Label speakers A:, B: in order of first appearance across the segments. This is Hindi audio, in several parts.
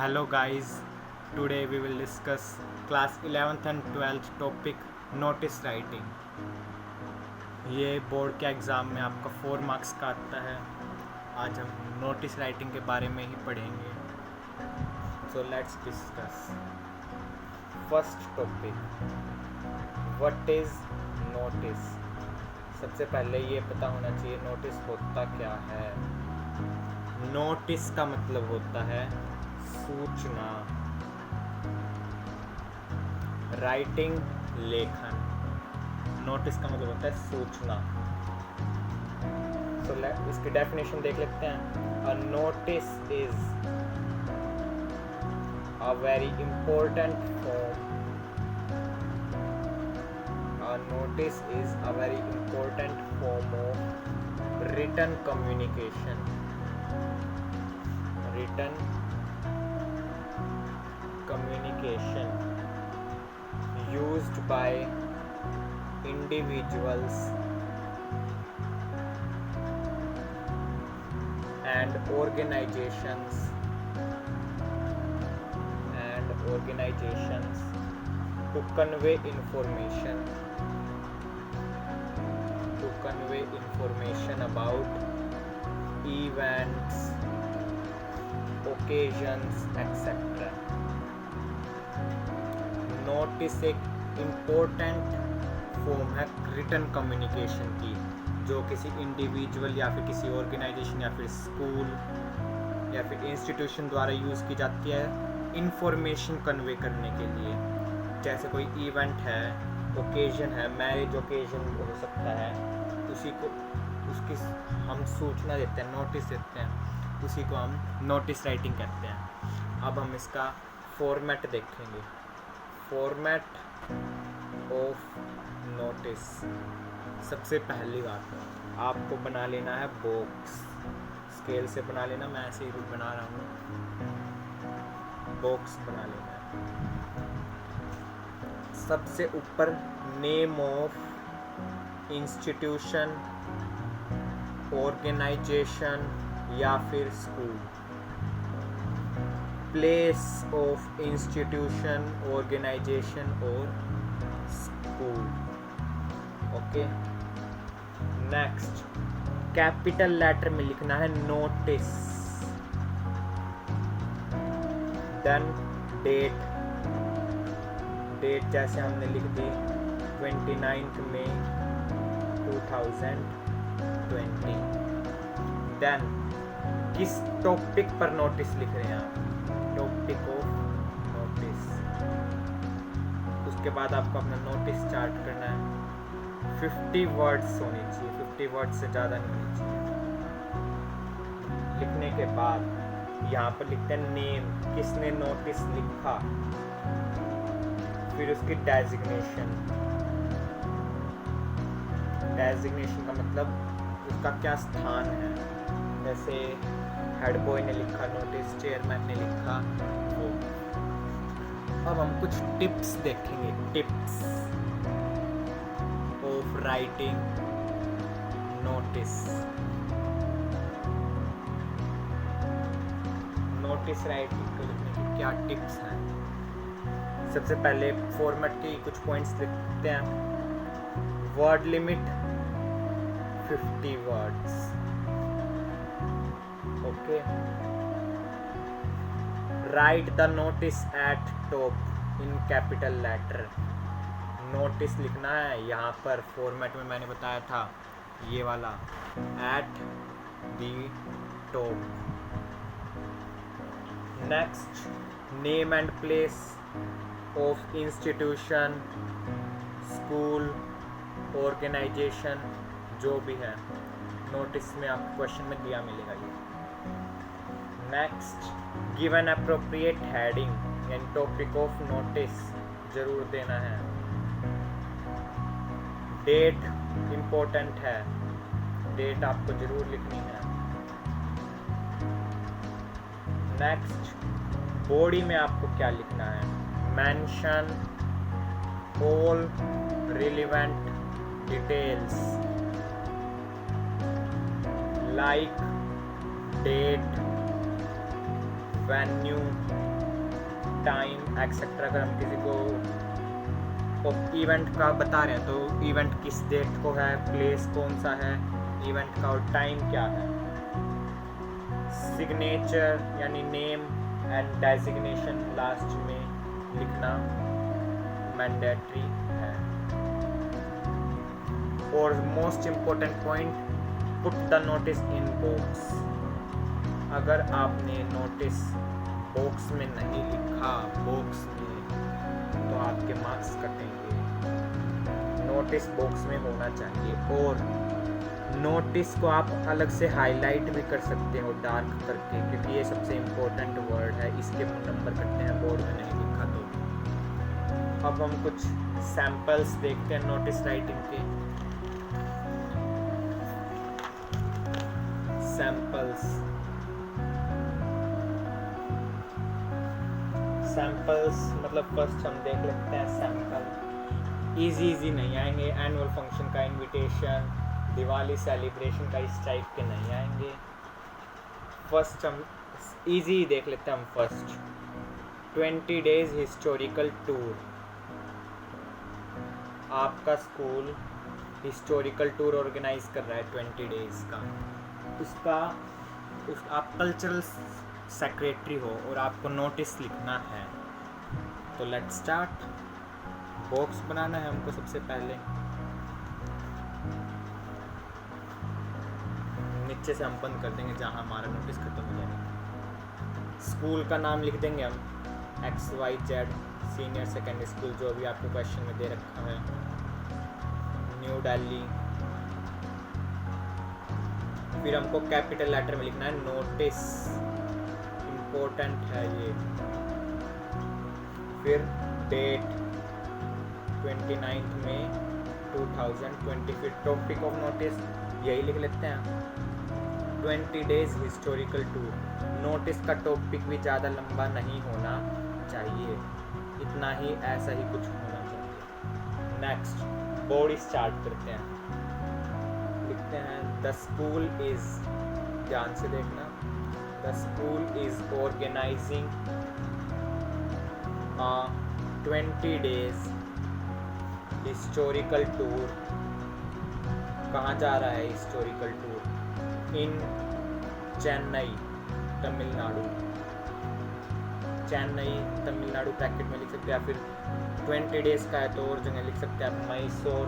A: Hello guys, today we will discuss class 11th and 12th topic notice writing. ये बोर्ड के एग्ज़ाम में आपका 4 मार्क्स का आता है. आज हम नोटिस राइटिंग के बारे में ही पढ़ेंगे. So let's discuss. First topic, what is notice. सबसे पहले ये पता होना चाहिए नोटिस होता क्या है. नोटिस का मतलब होता है सूचना. राइटिंग लेखन. नोटिस का मतलब होता है सूचना. तो इसकी डेफिनेशन देख लेते हैं. A notice is a very important form. A notice is a very important form of written communication. Written communication used by individuals and organizations to convey information about events, occasions, etc. Notice एक इम्पोर्टेंट फॉर्म है रिटन कम्युनिकेशन की, जो किसी इंडिविजुअल या फिर किसी ऑर्गेनाइजेशन या फिर स्कूल या फिर इंस्टीट्यूशन द्वारा यूज़ की जाती है इंफॉर्मेशन कन्वे करने के लिए. जैसे कोई इवेंट है, ओकेजन है, मैरिज ओकेजन हो सकता है, उसकी हम सूचना देते हैं, नोटिस देते हैं, उसी को हम नोटिस राइटिंग कहते हैं. अब हम इसका फॉर्मेट देखेंगे. Format of notice. सबसे पहली बात, आपको बना लेना है बॉक्स. स्केल से बना लेना, मैं ऐसे ही कुछ बना रहा हूँ. बॉक्स बना लेना है. सबसे ऊपर नेम ऑफ इंस्टीट्यूशन, ऑर्गेनाइजेशन या फिर school. Place of institution, organization और school. Okay. Next, capital letter में लिखना है नोटिस. Then date. डेट जैसे हमने लिख दी 29 मई 2020. देन किस टॉपिक पर नोटिस लिख रहे हैं आप, टॉपिक ऑफ नोटिस. उसके बाद आपको अपना नोटिस स्टार्ट करना है. 50 वर्ड्स होनी चाहिए, 50 वर्ड्स से ज़्यादा नहीं होनी चाहिए. लिखने के बाद यहाँ पर लिखते हैं नेम, किसने नोटिस लिखा. फिर उसकी डेजिग्नेशन. डेजिग्नेशन का मतलब उसका क्या स्थान है. जैसे हेड बॉय ने लिखा नोटिस, चेयरमैन ने लिखा वो. अब हम कुछ टिप्स देखेंगे. Tips of writing notice. Notice writing को लिखने की क्या टिप्स हैं. सबसे पहले फॉर्मेट की कुछ पॉइंट्स लिखते हैं. Word limit 50 words. Okay. Write the notice at top in capital letter. Notice लिखना है यहाँ पर फॉर्मेट में मैंने बताया था, ये वाला, at the top. Next, name and place of institution, school, organisation, जो भी है नोटिस में आपको क्वेश्चन में दिया मिलेगा ये. Next, give an appropriate heading and topic of notice जरूर देना है. डेट इम्पोर्टेंट है, डेट आपको जरूर लिखनी है. नेक्स्ट, बॉडी में आपको क्या लिखना है. Mention all relevant details like date, venue, time etcetera. अगर हम किसी को इवेंट का बता रहे हैं तो इवेंट किस डेट को है, प्लेस कौन सा है इवेंट का और टाइम क्या है। सिग्नेचर यानी नेम एंड डेजिग्नेशन लास्ट में लिखना मैंडेटरी है। और most important point, put the notice in box. अगर आपने नोटिस बॉक्स में नहीं लिखा बॉक्स में तो आपके मार्क्स कटेंगे। नोटिस बॉक्स में होना चाहिए। और नोटिस को आप अलग से हाईलाइट भी कर सकते हो डार्क करके, क्योंकि ये सबसे इम्पोर्टेंट वर्ड है, इसके नंबर कटते हैं बोर्ड में नहीं लिखा तो। अब हम कुछ सैंपल्स देखते हैं नोटिस राइटिंग के। सैंपल्स मतलब फर्स्ट हम देख लेते हैं सैंपल। इजी नहीं आएंगे, एनुअल फंक्शन का इनविटेशन, दिवाली सेलिब्रेशन का इस टाइप के नहीं आएंगे। फर्स्ट हम इजी देख लेते हैं हम फर्स्ट। 20 days historical tour. आपका स्कूल हिस्टोरिकल टूर ऑर्गेनाइज कर रहा है 20 डेज का। आप कल्चरल सेक्रेटरी हो और आपको नोटिस लिखना है। तो लेट्स स्टार्ट। बॉक्स बनाना है हमको सबसे पहले। नीचे से हम बंद कर देंगे जहाँ हमारा नोटिस खत्म हो जाएगा। स्कूल का नाम लिख देंगे हम XYZ सीनियर सेकेंडरी स्कूल, जो भी आपको क्वेश्चन में दे रखा है, न्यू दिल्ली। फिर हमको कैपिटल लेटर में लिखना है नोटिस, इम्पोर्टेंट है ये। फिर डेट 29 मई 2020। फिर टॉपिक ऑफ नोटिस यही लिख लेते हैं 20 डेज हिस्टोरिकल टूर। नोटिस का टॉपिक भी ज़्यादा लंबा नहीं होना चाहिए, इतना ही ऐसा ही कुछ होना चाहिए। नेक्स्ट बॉडी स्टार्ट करते हैं। लिखते हैं द स्कूल इज़, ध्यान से देखना, the school is organising 20 days historical tour. कहाँ जा रहा है historical tour? In Chennai Tamil Nadu. Chennai Tamil Nadu bracket में लिख सकते हैं, या फिर 20 डेज का है तो और जगह लिख सकते हैं आप मैसूर,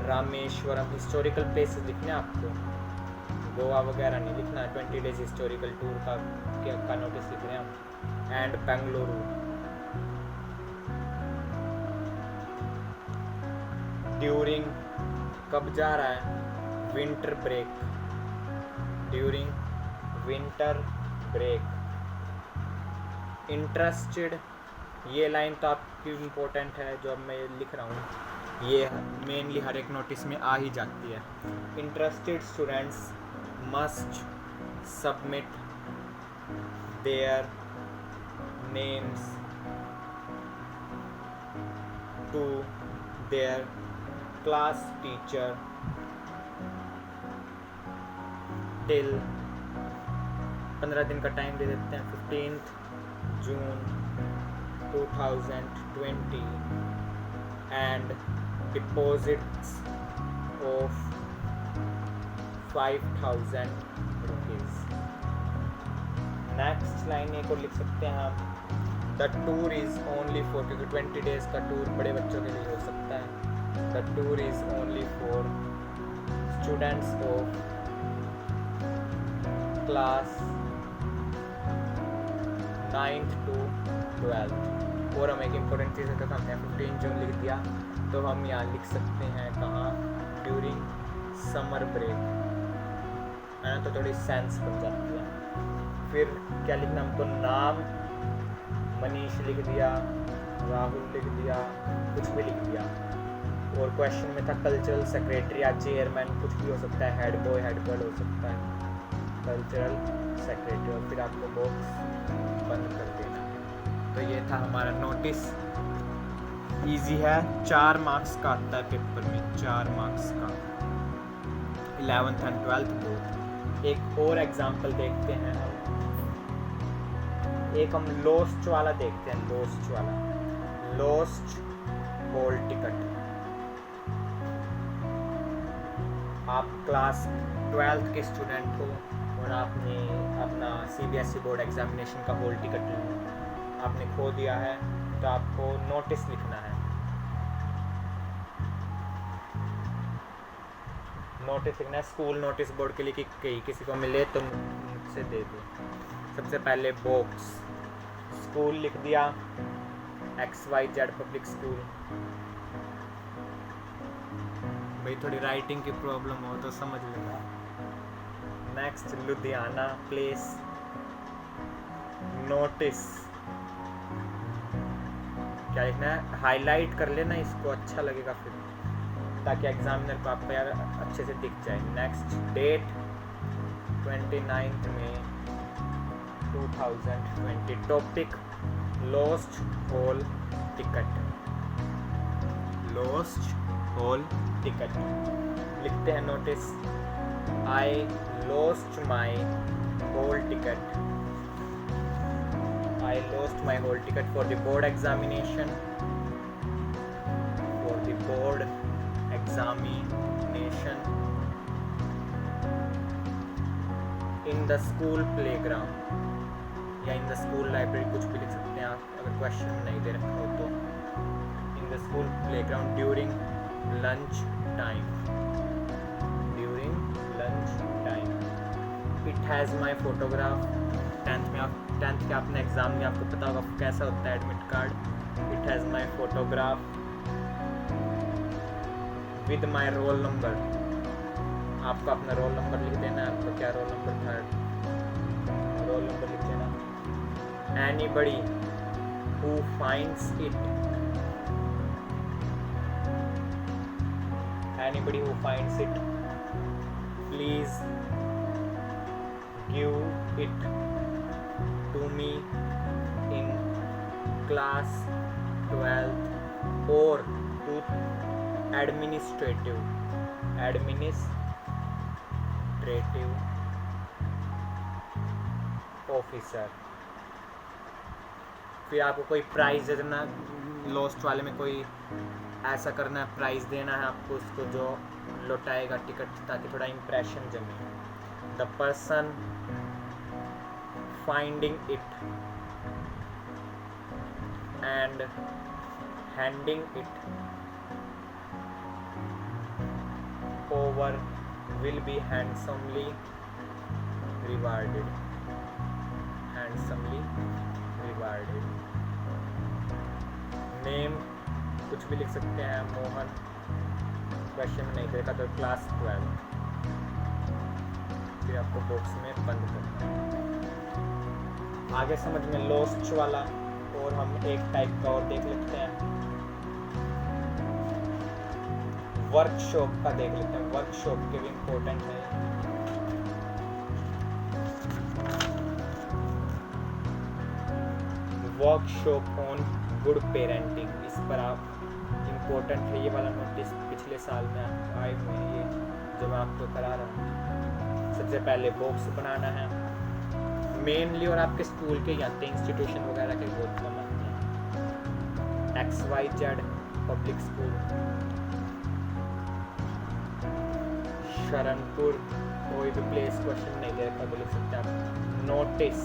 A: रामेश्वरम। हिस्टोरिकल प्लेसेस लिखने हैं आपको, गोवा वगैरह नहीं लिखना है। 20 डेज हिस्टोरिकल टूर का नोटिस लिख रहे हैं हम। एंड बेंगलुरु। ड्यूरिंग, कब जा रहा है? Winter break. During winter break. Interested, ये लाइन तो आपकी इम्पोर्टेंट है जो अब मैं लिख रहा हूँ, ये मेनली हर एक नोटिस में आ ही जाती है। Interested students must submit their names to their class teacher till 15 दिन का टाइम दे देते हैं, 15 June 2020 and deposits of 5,000 rupees. Next line एक और लिख सकते हैं हम, the tour is only for, क्योंकि 20 डेज़ का टूर बड़े बच्चों के लिए हो सकता है। The tour is only for students of class 9th to 12th। और हम एक इम्पोर्टेंट चीज़ का हमने 15 जून लिख दिया, तो हम यहाँ लिख सकते हैं कहाँ? ड्यूरिंग समर ब्रेक, है ना, तो थोड़ी सेंस बन जाती है। फिर क्या लिखना हमको? नाम मनीष लिख दिया, राहुल लिख दिया, कुछ भी लिख दिया। और क्वेश्चन में था कल्चरल सेक्रेटरी या चेयरमैन, कुछ भी हो सकता है, हेड बॉय हेड गर्ल हो सकता है, कल्चरल सेक्रेटरी। और फिर आपको बॉक्स बंद कर देना है। तो ये था हमारा नोटिस। इजी है, 4 मार्क्स का आता है पेपर में, 4 मार्क्स का, 11th एंड 12th बोर्ड। एक और एग्जाम्पल देखते हैं हम। एक हम लोस्ट वाला देखते हैं, लोस्ट वाला, लोस्ट हॉल टिकट। आप क्लास 12th के स्टूडेंट हो और आपने अपना CBSE बोर्ड एग्जामिनेशन का हॉल टिकट आपने खो दिया है, तो आपको नोटिस लिखना है। नोटिस लिखना है स्कूल नोटिस बोर्ड के लिए कि कहीं किसी को मिले तो मुझसे दे दो। सबसे पहले बॉक्स, स्कूल लिख दिया, XYZ पब्लिक स्कूल। भाई थोड़ी राइटिंग की प्रॉब्लम हो तो समझ लेना। नेक्स्ट लुधियाना प्लेस, नोटिस क्या लिखना है, हाईलाइट कर लेना इसको, अच्छा लगेगा फिर, ताकि एग्जामिनर को आपका यार अच्छे से दिख जाए। नेक्स्ट डेट 29 मई 2020। Topic lost hall ticket, lost hall ticket. लिखते हैं notice, I lost my hall ticket, I lost my hall ticket for the board examination, for the board examination in the school playground, या in the school library, कुछ भी लिख सकते हैं आप अगर क्वेश्चन नहीं दे रखा हो तो। in the school playground during lunch time, during lunch time, it has my photograph। 10th के आपने एग्ज़ाम में आपको पता होगा कैसा होता है admit card. It has my photograph with my roll number. आपको अपना रोल नंबर लिख देना है, आपका क्या रोल नंबर था, रोल नंबर लिख देना। Anybody who finds it, anybody who finds it please give it to me in class 12th or to administrative officer। फिर आपको कोई प्राइज़ दे देना, लॉस्ट वाले में कोई ऐसा करना है, प्राइज़ देना है आपको उसको जो लौटाएगा टिकट, ताकि थोड़ा इम्प्रेशन जमे। The person finding it and handing it over will be handsomely rewarded, handsomely rewarded। Name कुछ भी लिख सकते हैं, मोहन, क्वेश्चन में नहीं देखा तो क्लास 12। फिर आपको बॉक्स में बंद करना है। आगे समझ में लॉस्ट वाला, और हम एक टाइप का और देख लेते हैं, वर्कशॉप का देख लेते हैं। वर्कशॉप के भी इम्पोर्टेंट है। वर्कशॉप ऑन गुड पेरेंटिंग, इस पर आप इम्पोर्टेंट है ये वाला नोटिस, पिछले साल में आए हुए हैं ये, जो मैं आपको करा रहा हूँ। सबसे पहले बॉक्स बनाना है मेनली, और आपके स्कूल के या इंस्टीट्यूशन वगैरह के बहुत कम आते हैं। XYZ पब्लिक स्कूल, शरणपुर, कोई भी प्लेस क्वेश्चन नहीं दे रखा तो लिख सकते हैं आप। नोटिस,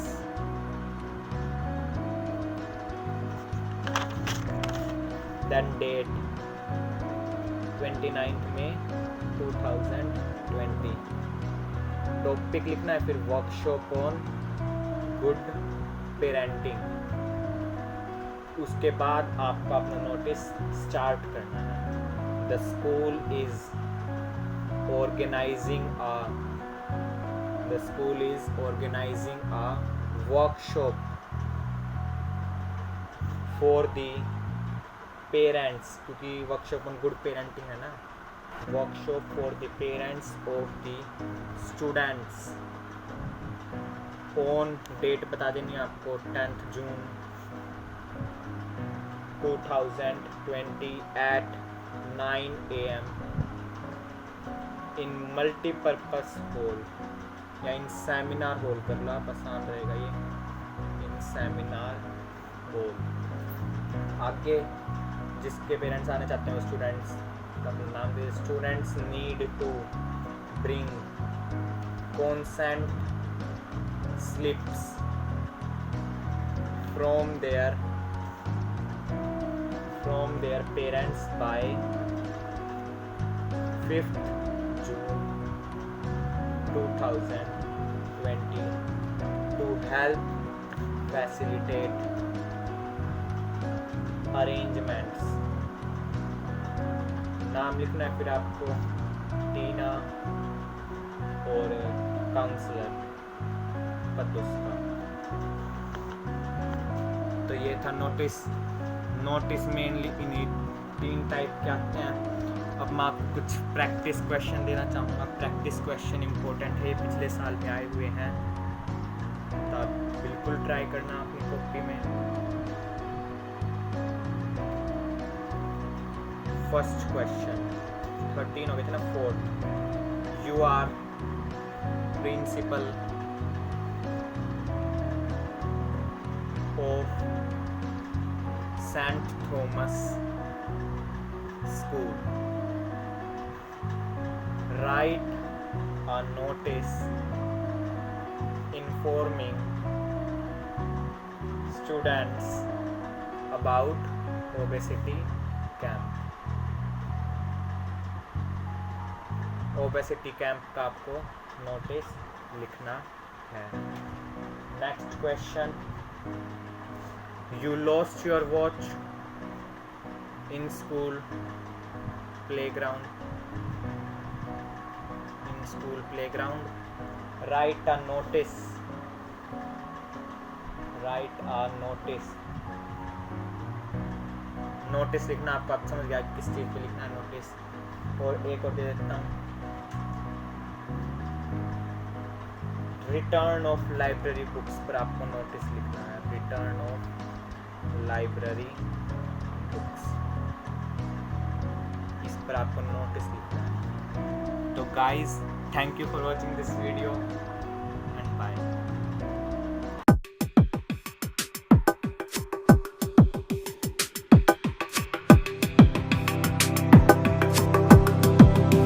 A: देन डेट 29 मई 2020। टॉपिक लिखना है, फिर वर्कशॉप ऑन गुड पेरेंटिंग। उसके बाद आपको अपना नोटिस स्टार्ट करना है। The school is organising a workshop for the parents, क्योंकि वर्कशॉप ऑन गुड पेरेंटिंग है ना। Workshop for the parents of the students. On date बता देनी है आपको, 10th June 2020 at 9 AM in multipurpose hall, या इन सेमिनार हॉल कर लो आप, आसान रहेगा ये। इन सेमिनार हॉल। आगे जिसके पेरेंट्स आना चाहते हैं वो स्टूडेंट्स का नाम दे। Students need to bring consent slips from their parents by 5th June 2020 to help facilitate arrangements। नाम लिखना है फिर आपको टीना और काउंसलर पदुस का। तो ये था नोटिस मेनली इन्हीं 3 टाइप के आते हैं। अब मैं आपको कुछ प्रैक्टिस क्वेश्चन देना चाहूँगा। प्रैक्टिस क्वेश्चन इम्पोर्टेंट है, पिछले साल में आए हुए हैं, तो आप बिल्कुल ट्राई करना अपनी कॉपी में। फर्स्ट क्वेश्चन 13 हो गए थे ना, 4th। You are principal of Saint Thomas School. Write a notice informing students about obesity camp। Obesity camp का आपको नोटिस लिखना है। Next question, you lost your watch in school playground. Write a notice. Notice लिखना आपको, आप समझ गया किस चीज़ पे लिखना है नोटिस। और एक और दे देता हूँ, रिटर्न ऑफ लाइब्रेरी बुक्स पर आपको नोटिस लिखना है। रिटर्न ऑफ लाइब्रेरी बुक्स, इस पर आपको नोटिस लिखना है। तो guys, thank you for watching this video.